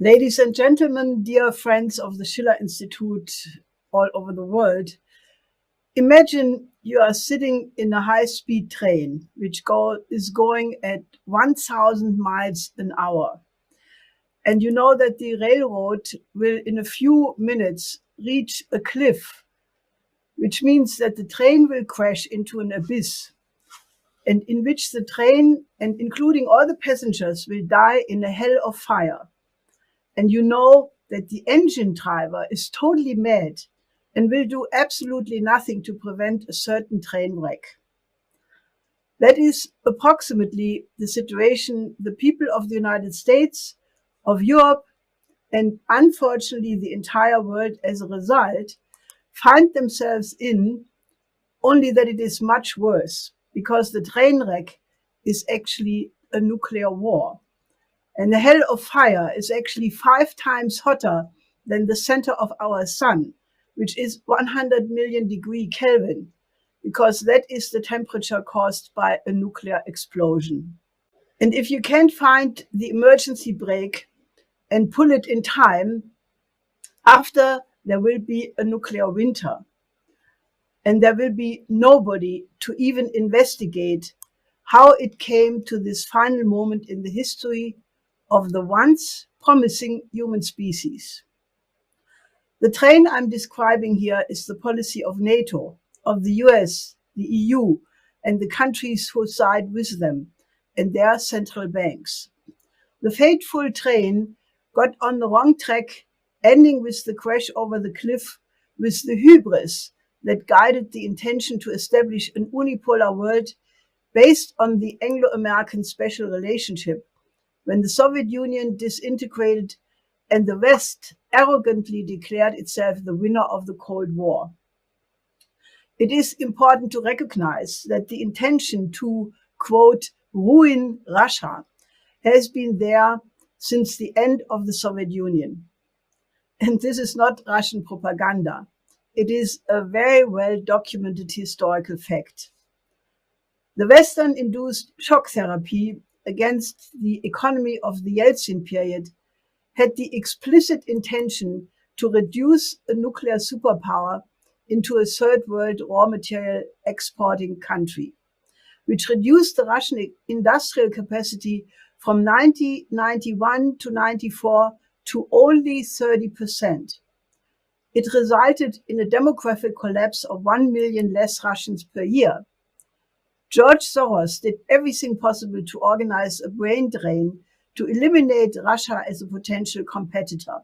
Ladies and gentlemen, dear friends of the Schiller Institute all over the world, imagine you are sitting in a high-speed train which is going at 1,000 miles an hour. And you know that the railroad will in a few minutes reach a cliff, which means that the train will crash into an abyss, and in which the train, and including all the passengers, will die in a hell of fire. And you know that the engine driver is totally mad and will do absolutely nothing to prevent a certain train wreck. That is approximately the situation the people of the United States, of Europe, and unfortunately the entire world as a result, find themselves in, only that it is much worse, because the train wreck is actually a nuclear war. And the hell of fire is actually 5 times hotter than the center of our sun, which is 100 million degree Kelvin, because that is the temperature caused by a nuclear explosion. And if you can't find the emergency brake and pull it in time, after there will be a nuclear winter. And there will be nobody to even investigate how it came to this final moment in the history of the once promising human species. The train I'm describing here is the policy of NATO, of the US, the EU, and the countries who side with them, and their central banks. The fateful train got on the wrong track, ending with the crash over the cliff, with the hubris that guided the intention to establish an unipolar world based on the Anglo-American special relationship, when the Soviet Union disintegrated and the West arrogantly declared itself the winner of the Cold War. It is important to recognize that the intention to, quote, ruin Russia has been there since the end of the Soviet Union. And this is not Russian propaganda. It is a very well documented historical fact. The Western-induced shock therapy against the economy of the Yeltsin period had the explicit intention to reduce a nuclear superpower into a third world raw material exporting country, which reduced the Russian industrial capacity from 1991 to 94 to only 30%. It resulted in a demographic collapse of 1 million less Russians per year. George Soros did everything possible to organize a brain drain to eliminate Russia as a potential competitor.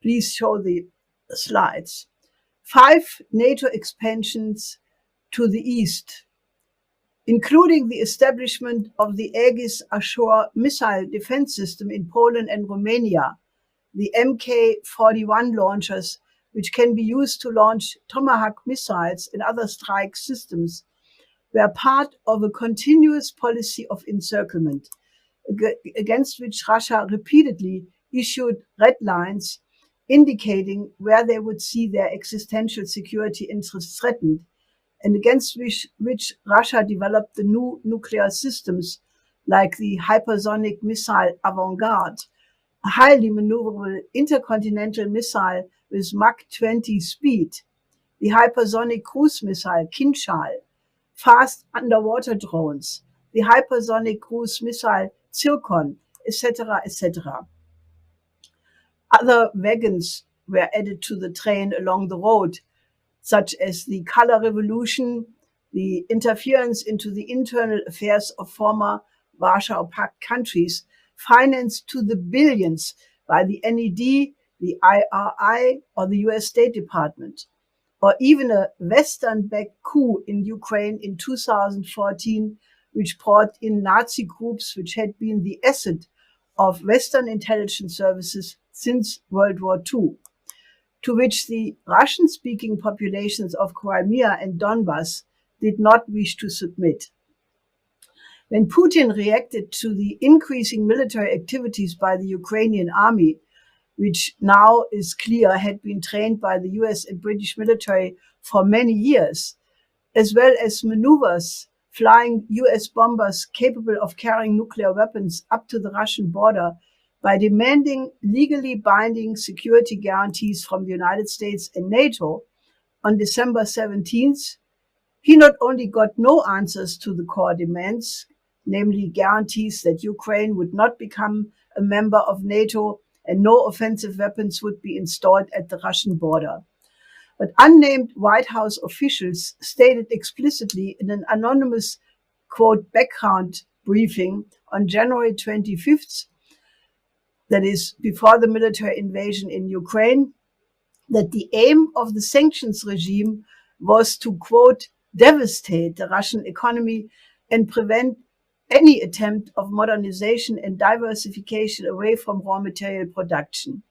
Please show the slides. 5 NATO expansions to the east, including the establishment of the Aegis Ashore missile defense system in Poland and Romania, the Mk-41 launchers, which can be used to launch Tomahawk missiles and other strike systems, were part of a continuous policy of encirclement, against which Russia repeatedly issued red lines indicating where they would see their existential security interests threatened, and against which Russia developed the new nuclear systems like the hypersonic missile Avangard, a highly maneuverable intercontinental missile with Mach 20 speed, the hypersonic cruise missile Kinshal, fast underwater drones, the hypersonic cruise missile Zircon, etc., etc. Other wagons were added to the train along the road, such as the color revolution, the interference into the internal affairs of former Warsaw Pact countries, financed to the billions by the NED, the IRI, or the US State Department, or even a Western-backed coup in Ukraine in 2014, which brought in Nazi groups which had been the asset of Western intelligence services since World War II, to which the Russian-speaking populations of Crimea and Donbass did not wish to submit. When Putin reacted to the increasing military activities by the Ukrainian army, which now is clear had been trained by the US and British military for many years, as well as maneuvers flying US bombers capable of carrying nuclear weapons up to the Russian border by demanding legally binding security guarantees from the United States and NATO on December 17th, he not only got no answers to the core demands, namely guarantees that Ukraine would not become a member of NATO and no offensive weapons would be installed at the Russian border, but unnamed White House officials stated explicitly in an anonymous, quote, background briefing on January 25th, that is before the military invasion in Ukraine, that the aim of the sanctions regime was to, quote, devastate the Russian economy and prevent any attempt of modernization and diversification away from raw material production.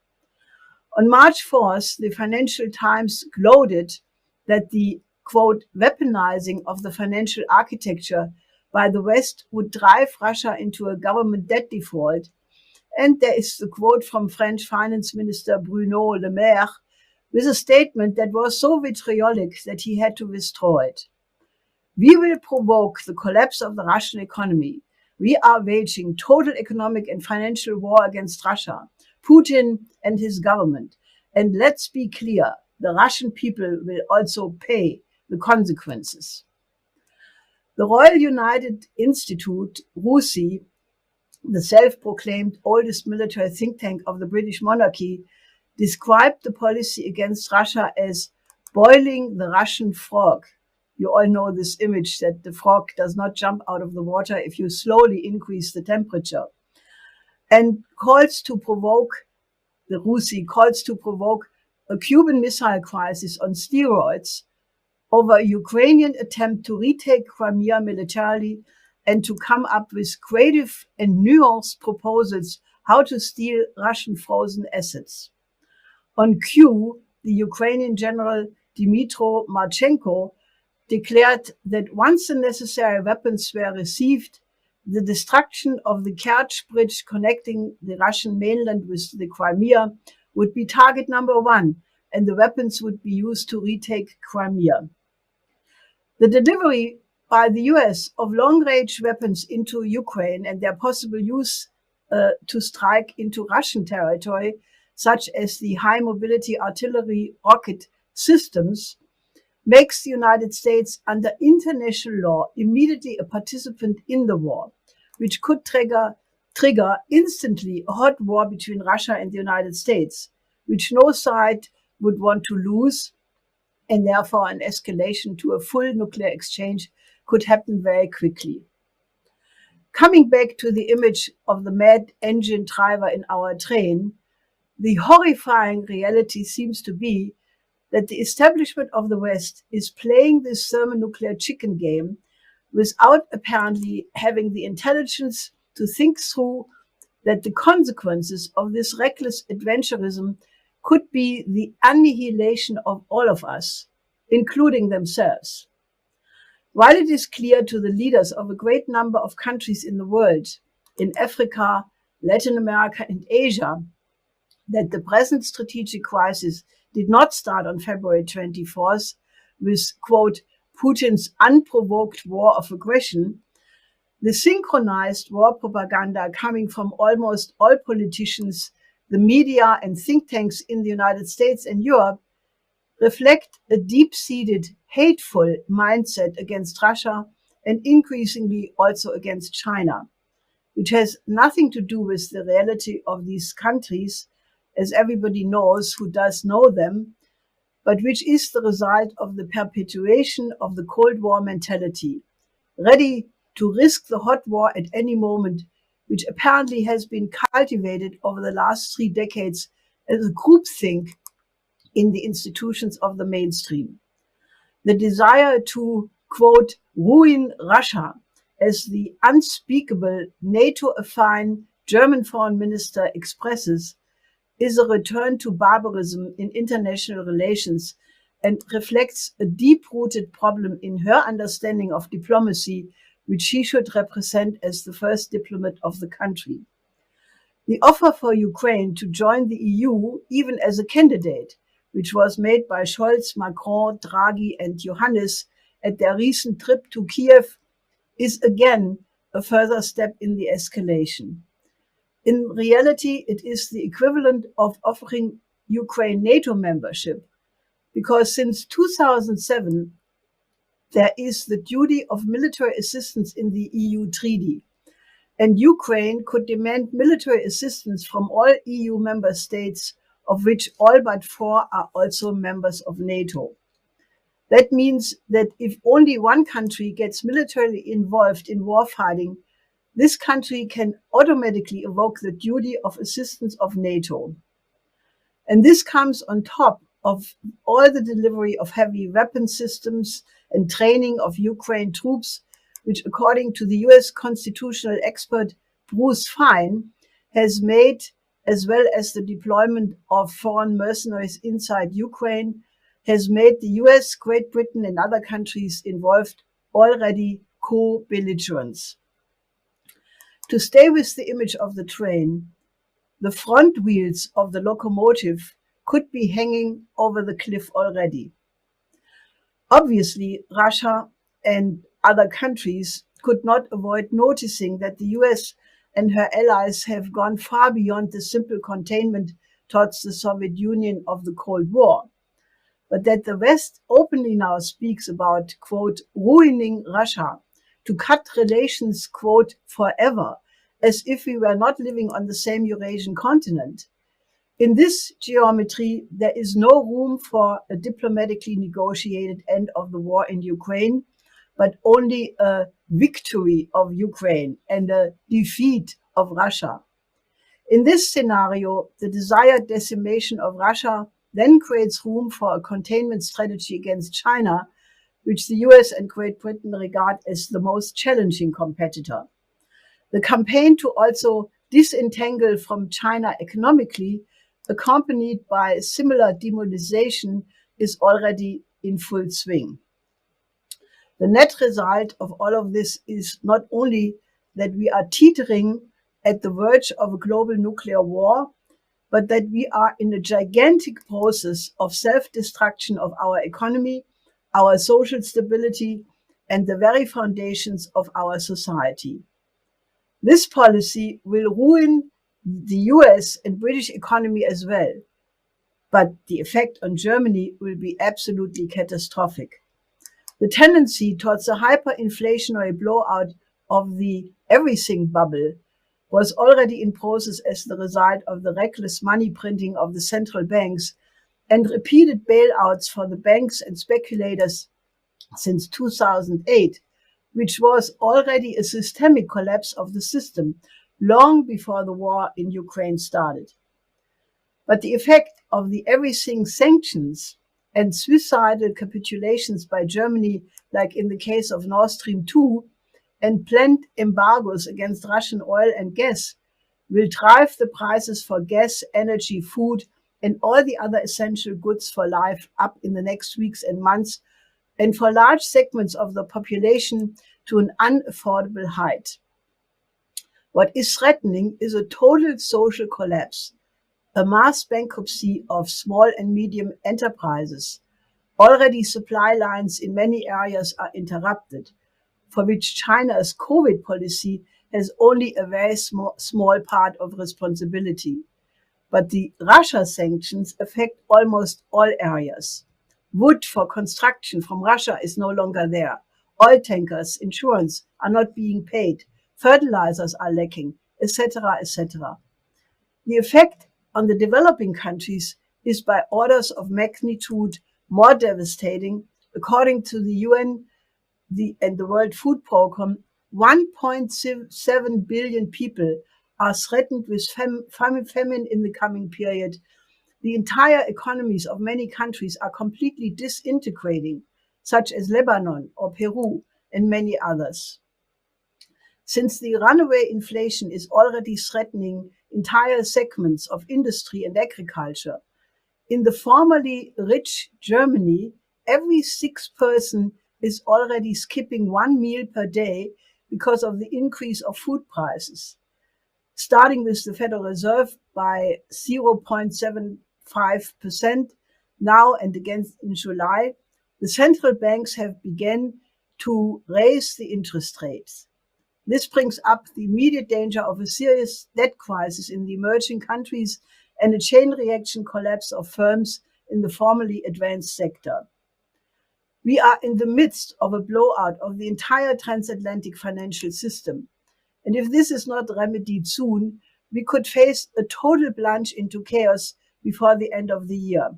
On March 4th, the Financial Times gloated that the, quote, weaponizing of the financial architecture by the West would drive Russia into a government debt default. And there is the quote from French Finance Minister Bruno Le Maire with a statement that was so vitriolic that he had to withdraw it. We will provoke the collapse of the Russian economy. We are waging total economic and financial war against Russia, Putin and his government. And let's be clear, the Russian people will also pay the consequences. The Royal United Institute, RUSI, the self-proclaimed oldest military think tank of the British monarchy, described the policy against Russia as boiling the Russian frog. You all know this image that the frog does not jump out of the water if you slowly increase the temperature. And the RUSI calls to provoke a Cuban Missile Crisis on steroids over a Ukrainian attempt to retake Crimea militarily and to come up with creative and nuanced proposals how to steal Russian frozen assets. On cue, the Ukrainian General Dmytro Marchenko declared that once the necessary weapons were received, the destruction of the Kerch Bridge connecting the Russian mainland with the Crimea would be target number one, and the weapons would be used to retake Crimea. The delivery by the US of long-range weapons into Ukraine and their possible use to strike into Russian territory, such as the high-mobility artillery rocket systems, makes the United States, under international law, immediately a participant in the war, which could trigger instantly a hot war between Russia and the United States, which no side would want to lose, and therefore an escalation to a full nuclear exchange could happen very quickly. Coming back to the image of the mad engine driver in our train, the horrifying reality seems to be that the establishment of the West is playing this thermonuclear chicken game without apparently having the intelligence to think through that the consequences of this reckless adventurism could be the annihilation of all of us, including themselves. While it is clear to the leaders of a great number of countries in the world, in Africa, Latin America, and Asia, that the present strategic crisis did not start on February 24th with, quote, Putin's unprovoked war of aggression, the synchronized war propaganda coming from almost all politicians, the media, and think tanks in the United States and Europe reflect a deep-seated, hateful mindset against Russia and increasingly also against China, which has nothing to do with the reality of these countries, as everybody knows who does know them, but which is the result of the perpetuation of the Cold War mentality, ready to risk the hot war at any moment, which apparently has been cultivated over the last 3 decades as a groupthink in the institutions of the mainstream. The desire to, quote, ruin Russia, as the unspeakable NATO-affine German foreign minister expresses, is a return to barbarism in international relations and reflects a deep-rooted problem in her understanding of diplomacy, which she should represent as the first diplomat of the country. The offer for Ukraine to join the EU, even as a candidate, which was made by Scholz, Macron, Draghi, and Johannes at their recent trip to Kiev, is again a further step in the escalation. In reality, it is the equivalent of offering Ukraine NATO membership, because since 2007, there is the duty of military assistance in the EU treaty, and Ukraine could demand military assistance from all EU member states, of which all but 4 are also members of NATO. That means that if only one country gets militarily involved in warfighting, this country can automatically evoke the duty of assistance of NATO. And this comes on top of all the delivery of heavy weapon systems and training of Ukraine troops, which, according to the US constitutional expert Bruce Fein, has made, as well as the deployment of foreign mercenaries inside Ukraine, has made the US, Great Britain, and other countries involved already co-belligerents. To stay with the image of the train, the front wheels of the locomotive could be hanging over the cliff already. Obviously, Russia and other countries could not avoid noticing that the US and her allies have gone far beyond the simple containment towards the Soviet Union of the Cold War, but that the West openly now speaks about, quote, ruining Russia, to cut relations, quote, forever, as if we were not living on the same Eurasian continent. In this geometry, there is no room for a diplomatically negotiated end of the war in Ukraine, but only a victory of Ukraine and a defeat of Russia. In this scenario, the desired decimation of Russia then creates room for a containment strategy against China, which the US and Great Britain regard as the most challenging competitor. The campaign to also disentangle from China economically, accompanied by similar demonization, is already in full swing. The net result of all of this is not only that we are teetering at the verge of a global nuclear war, but that we are in a gigantic process of self-destruction of our economy, our social stability, and the very foundations of our society. This policy will ruin the US and British economy as well, but the effect on Germany will be absolutely catastrophic. The tendency towards a hyperinflationary blowout of the everything bubble was already in process as the result of the reckless money printing of the central banks and repeated bailouts for the banks and speculators since 2008, which was already a systemic collapse of the system long before the war in Ukraine started. But the effect of the everything sanctions and suicidal capitulations by Germany, like in the case of Nord Stream 2, and planned embargoes against Russian oil and gas, will drive the prices for gas, energy, food, and all the other essential goods for life up in the next weeks and months, and for large segments of the population to an unaffordable height. What is threatening is a total social collapse, a mass bankruptcy of small and medium enterprises. Already supply lines in many areas are interrupted, for which China's COVID policy has only a very small part of responsibility. But the Russia sanctions affect almost all areas. Wood for construction from Russia is no longer there. Oil tankers, insurance are not being paid. Fertilizers are lacking, etc., etc. The effect on the developing countries is by orders of magnitude more devastating. According to the UN and the World Food Programme, 1.7 billion people are threatened with famine in the coming period. The entire economies of many countries are completely disintegrating, such as Lebanon or Peru and many others. Since the runaway inflation is already threatening entire segments of industry and agriculture, in the formerly rich Germany, every sixth person is already skipping one meal per day because of the increase of food prices. Starting with the Federal Reserve by 0.75% now and again in July, the central banks have begun to raise the interest rates. This brings up the immediate danger of a serious debt crisis in the emerging countries and a chain reaction collapse of firms in the formerly advanced sector. We are in the midst of a blowout of the entire transatlantic financial system. And if this is not remedied soon, we could face a total plunge into chaos before the end of the year,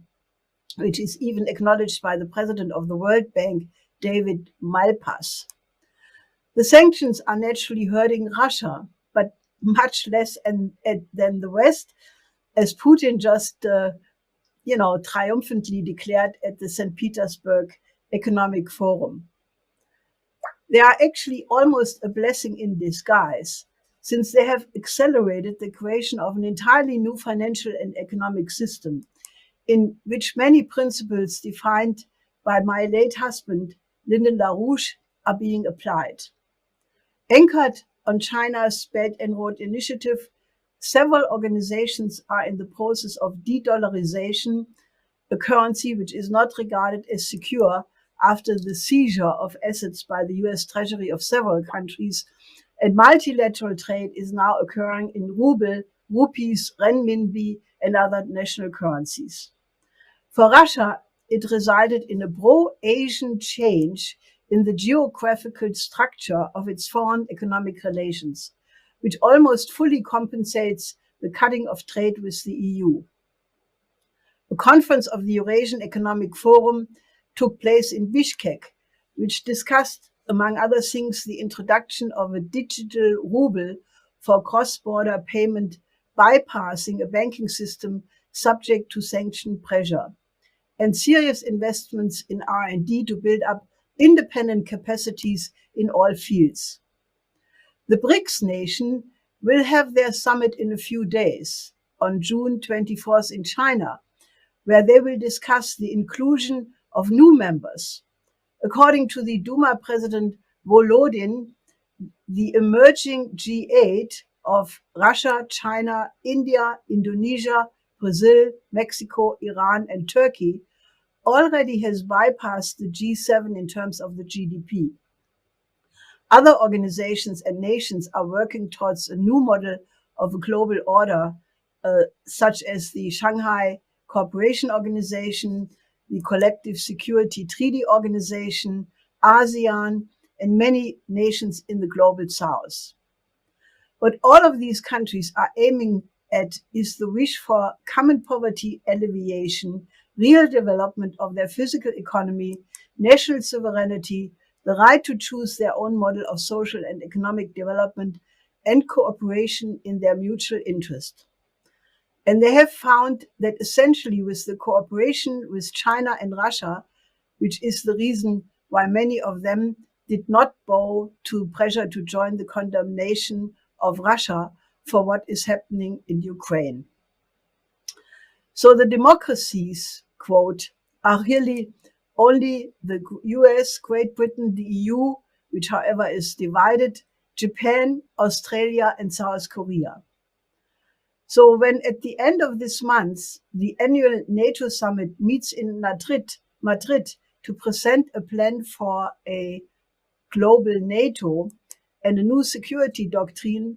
which is even acknowledged by the president of the World Bank, David Malpass. The sanctions are naturally hurting Russia, but much less than the West, as Putin just, triumphantly declared at the St. Petersburg Economic Forum. They are actually almost a blessing in disguise, since they have accelerated the creation of an entirely new financial and economic system, in which many principles defined by my late husband, Lyndon LaRouche, are being applied. Anchored on China's Belt and Road Initiative, several organizations are in the process of de-dollarization, a currency which is not regarded as secure after the seizure of assets by the US Treasury of several countries, and multilateral trade is now occurring in ruble, rupees, renminbi, and other national currencies. For Russia, it resulted in a pro-Asian change in the geographical structure of its foreign economic relations, which almost fully compensates the cutting of trade with the EU. A conference of the Eurasian Economic Forum took place in Bishkek, which discussed, among other things, the introduction of a digital ruble for cross-border payment, bypassing a banking system subject to sanction pressure, and serious investments in R&D to build up independent capacities in all fields. The BRICS nation will have their summit in a few days, on June 24th in China, where they will discuss the inclusion of new members. According to the Duma President Volodin, the emerging G8 of Russia, China, India, Indonesia, Brazil, Mexico, Iran, and Turkey already has bypassed the G7 in terms of the GDP. Other organizations and nations are working towards a new model of a global order, such as the Shanghai Cooperation Organization, the Collective Security Treaty Organization, ASEAN, and many nations in the global south. What all of these countries are aiming at is the wish for common poverty alleviation, real development of their physical economy, national sovereignty, the right to choose their own model of social and economic development, and cooperation in their mutual interest. And they have found that essentially with the cooperation with China and Russia, which is the reason why many of them did not bow to pressure to join the condemnation of Russia for what is happening in Ukraine. So the democracies, quote, are really only the US, Great Britain, the EU, which however is divided, Japan, Australia, and South Korea. So when at the end of this month, the annual NATO summit meets in Madrid to present a plan for a global NATO and a new security doctrine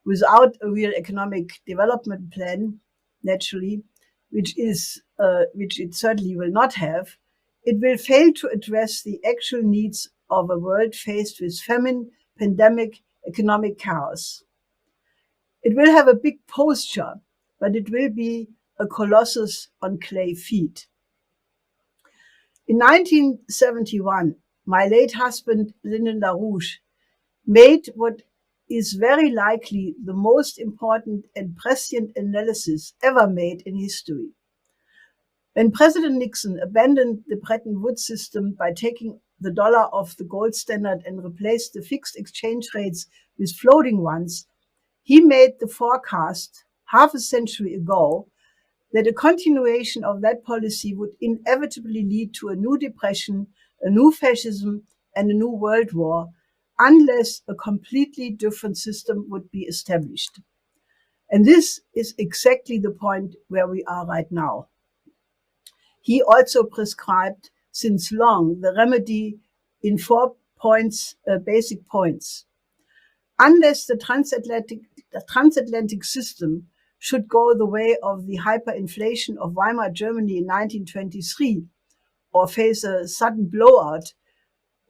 without a real economic development plan, naturally, which it certainly will not have, it will fail to address the actual needs of a world faced with famine, pandemic, economic chaos. It will have a big posture, but it will be a colossus on clay feet. In 1971, my late husband, Lyndon LaRouche, made what is very likely the most important and prescient analysis ever made in history. When President Nixon abandoned the Bretton Woods system by taking the dollar off the gold standard and replaced the fixed exchange rates with floating ones, he made the forecast half a century ago that a continuation of that policy would inevitably lead to a new depression, a new fascism, and a new world war, unless a completely different system would be established. And this is exactly the point where we are right now. He also prescribed since long the remedy in 4 points, basic points. Unless the transatlantic system should go the way of the hyperinflation of Weimar Germany in 1923 or face a sudden blowout,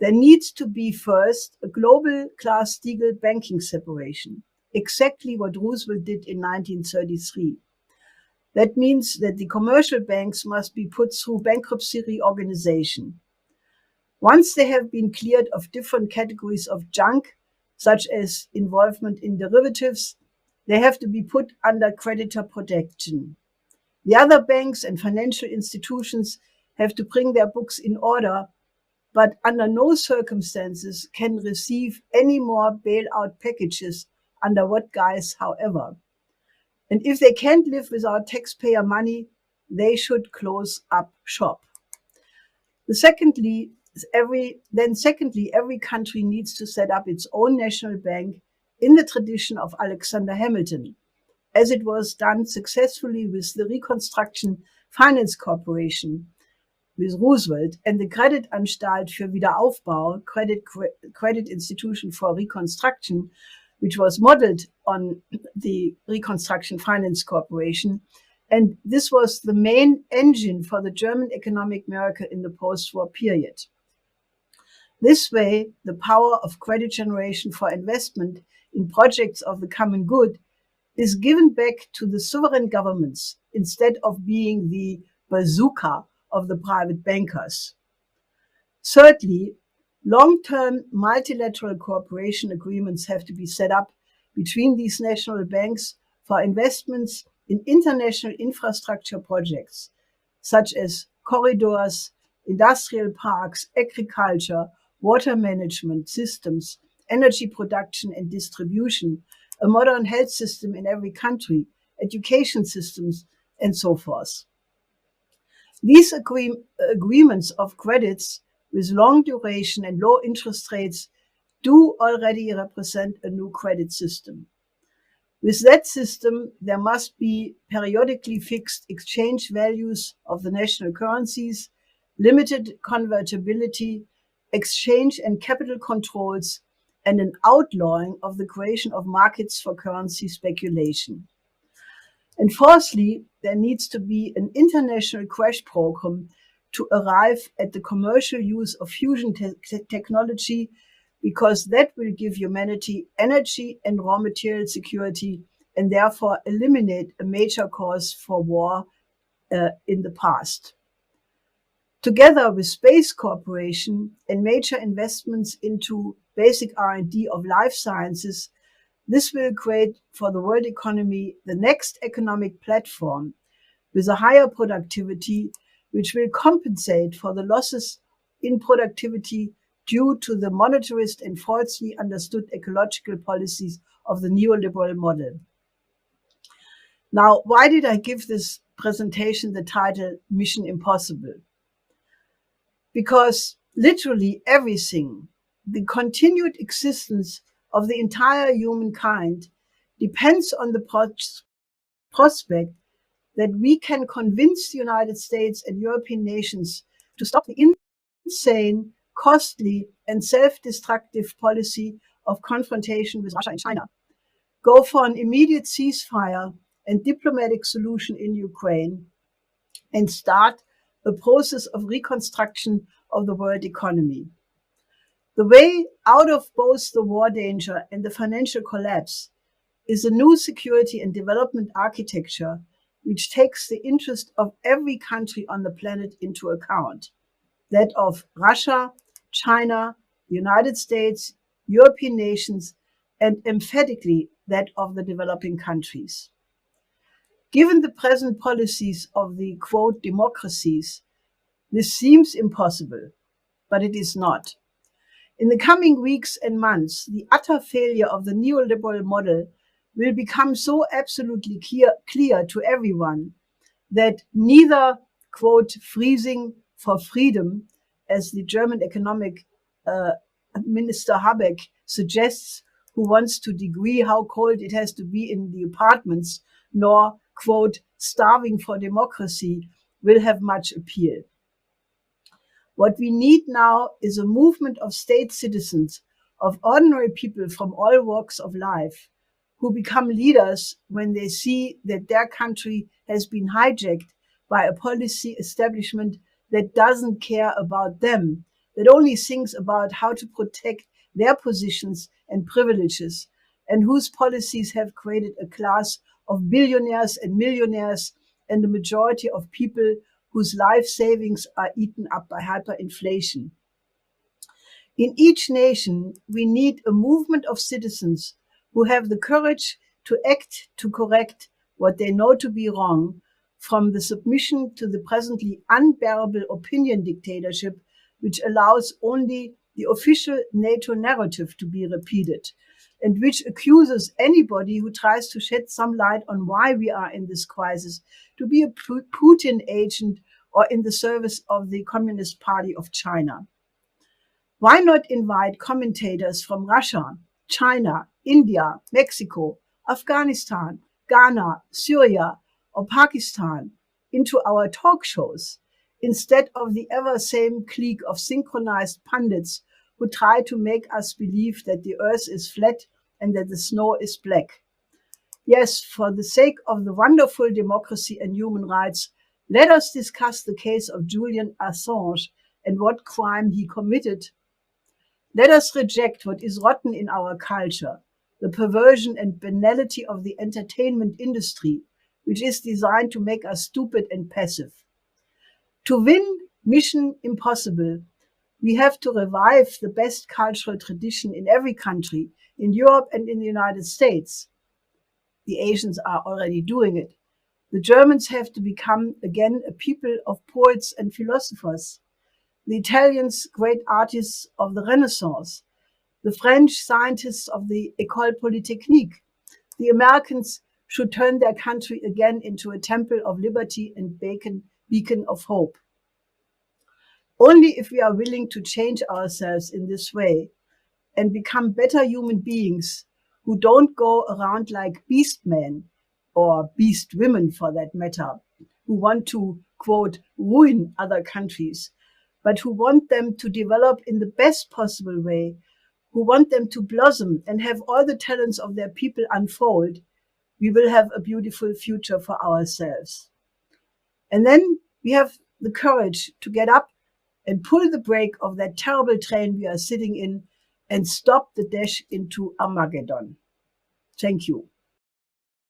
there needs to be first a global Glass-Steagall banking separation, exactly what Roosevelt did in 1933. That means that the commercial banks must be put through bankruptcy reorganization. Once they have been cleared of different categories of junk, such as involvement in derivatives, they have to be put under creditor protection. The other banks and financial institutions have to bring their books in order, but under no circumstances can receive any more bailout packages under what guise, however. And if they can't live without taxpayer money, they should close up shop. Secondly, every country needs to set up its own national bank in the tradition of Alexander Hamilton, as it was done successfully with the Reconstruction Finance Corporation with Roosevelt and the Kreditanstalt für Wiederaufbau, credit institution for reconstruction, which was modeled on the Reconstruction Finance Corporation. And this was the main engine for the German economic miracle in the post-war period. This way, the power of credit generation for investment in projects of the common good is given back to the sovereign governments instead of being the bazooka of the private bankers. Thirdly, long-term multilateral cooperation agreements have to be set up between these national banks for investments in international infrastructure projects, such as corridors, industrial parks, agriculture, water management systems, energy production and distribution, a modern health system in every country, education systems, and so forth. These agreements of credits with long duration and low interest rates do already represent a new credit system. With that system, there must be periodically fixed exchange values of the national currencies, limited convertibility, exchange and capital controls, and an outlawing of the creation of markets for currency speculation. And fourthly, there needs to be an international crash program to arrive at the commercial use of fusion technology, because that will give humanity energy and raw material security and therefore eliminate a major cause for war in the past. Together with space cooperation and major investments into basic R&D of life sciences, this will create for the world economy the next economic platform with a higher productivity, which will compensate for the losses in productivity due to the monetarist and falsely understood ecological policies of the neoliberal model. Now, why did I give this presentation the title Mission Impossible? Because literally everything, the continued existence of the entire humankind, depends on the prospect that we can convince the United States and European nations to stop the insane, costly, and self-destructive policy of confrontation with Russia and China, go for an immediate ceasefire and diplomatic solution in Ukraine, and start a process of reconstruction of the world economy. The way out of both the war danger and the financial collapse is a new security and development architecture which takes the interest of every country on the planet into account, that of Russia, China, the United States, European nations, and emphatically that of the developing countries. Given the present policies of the, quote, democracies, this seems impossible, but it is not. In the coming weeks and months, the utter failure of the neoliberal model will become so absolutely clear to everyone that neither, quote, freezing for freedom, as the German economic minister Habeck suggests, who wants to degree how cold it has to be in the apartments, nor, quote, starving for democracy, will have much appeal. What we need now is a movement of state citizens of ordinary people from all walks of life who become leaders when they see that their country has been hijacked by a policy establishment that doesn't care about them, that only thinks about how to protect their positions and privileges, and whose policies have created a class of billionaires and millionaires and the majority of people whose life savings are eaten up by hyperinflation. In each nation, we need a movement of citizens who have the courage to act to correct what they know to be wrong, from the submission to the presently unbearable opinion dictatorship, which allows only the official NATO narrative to be repeated, and which accuses anybody who tries to shed some light on why we are in this crisis to be a Putin agent or in the service of the Communist Party of China. Why not invite commentators from Russia, China, India, Mexico, Afghanistan, Ghana, Syria, or Pakistan into our talk shows, instead of the ever same clique of synchronized pundits who try to make us believe that the earth is flat and that the snow is black? Yes, for the sake of the wonderful democracy and human rights, let us discuss the case of Julian Assange and what crime he committed. Let us reject what is rotten in our culture, the perversion and banality of the entertainment industry, which is designed to make us stupid and passive. To win Mission Impossible, we have to revive the best cultural tradition in every country, in Europe and in the United States. The Asians are already doing it. The Germans have to become again a people of poets and philosophers. The Italians, great artists of the Renaissance. The French, scientists of the École Polytechnique. The Americans should turn their country again into a temple of liberty and beacon of hope. Only if we are willing to change ourselves in this way and become better human beings who don't go around like beast men, or beast women for that matter, who want to, quote, ruin other countries, but who want them to develop in the best possible way, who want them to blossom and have all the talents of their people unfold, we will have a beautiful future for ourselves. And then we have the courage to get up and pull the brake of that terrible train we are sitting in and stop the dash into Armageddon. Thank you.